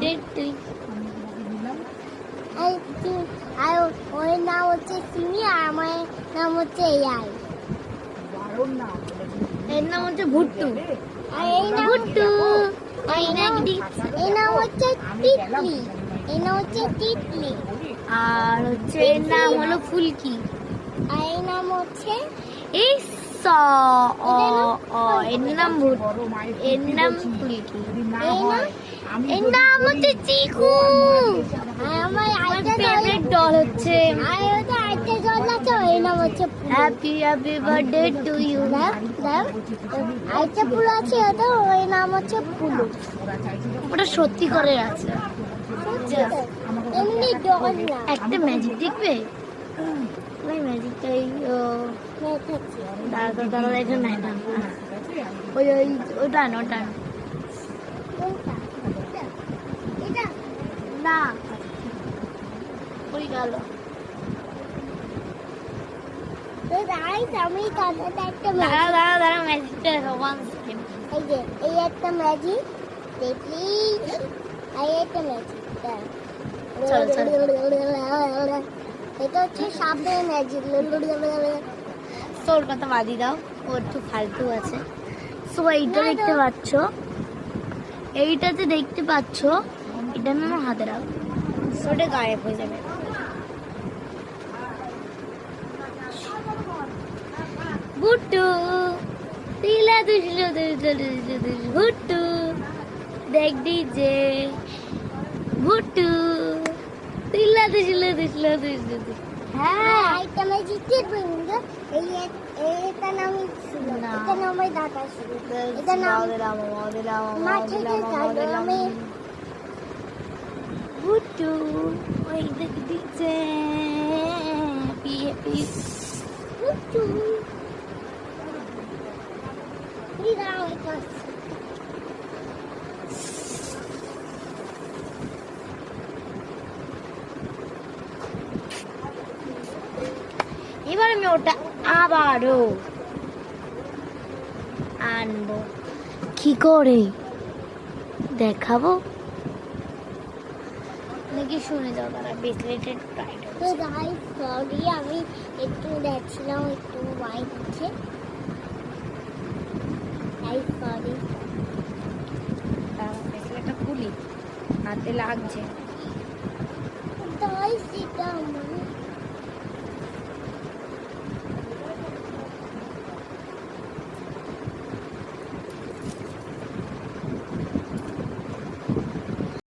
Birthday to আর ওর নাম হচ্ছে সিমি আর আমার নাম হচ্ছে এআই। এর নাম হচ্ছে ভুট্টু। আর এই নাম ভুট্টু এই নাম হচ্ছে তিতলি। এই নাম হচ্ছে তিতলি। আর হচ্ছে এর নাম হলো ফুলকি। আর এই নাম হচ্ছে এই এর নাম এর নাম ফুলকি। এর নাম হচ্ছে চিকু। আর আমার ফেভারিট ডল হচ্ছে আর ওটা আরেকটা জল আছে ওর নাম হচ্ছে হ্যাপি বার্থডে টু ইউ। আরেকটা পুরো আছে ওটা ওর নাম হচ্ছে পুলু। ওটা সত্যি করে আছে। এমনি ডল না। একটা ম্যাজিক দেখবে? ওই ম্যাজিকটাই দাঁড়া এখানে নাই না, ওই ওই ওটা না ওটা না। কোনটা? এটা না ওই গেল। তো গাইস আমি কানাডা একটা দাঁড়া ম্যাজিকটা ওয়ান সেকেন্ড। এই যে এই একটা ম্যাজিক দেখলি আর একটা ম্যাজিক এটা হচ্ছে সাপের ম্যাজিক। তোর কথা বাদি দাও, ও একটু ফালতু আছে। সো এইটা দেখতে পাচ্ছ, এইটাতে দেখতে পাচ্ছ, এটা আমি আমার হাতে রাখবো, ওটা গায়েব হয়ে যাবে। ভুট্টু তিলা দুসলো ভুট্টু দেখ ডিজে ভুট্টু তিলা দুসলো হ্যাঁ আইটা ম্যাজিক দেখবো এই এটা নাম ছিল এটা নামে দাদা ছিল এটা নাম মাঠে আমি ভুট্টু ওই দেখ ডিজে হ্যাপি ভুট্টু এবার আমি ওটা আবারও আনবো। কি করে দেখাবো নাকি শুনে যাও? তারা ব্রেসলেটেড প্রাইড। তো গাইস সরি আমি একটু দেখছিলাম একটু ওয়াইট হচ্ছে গাইস সরি। ব্রেসলেটটা খুলি, হাতে লাগছে। গাইস এটা আমার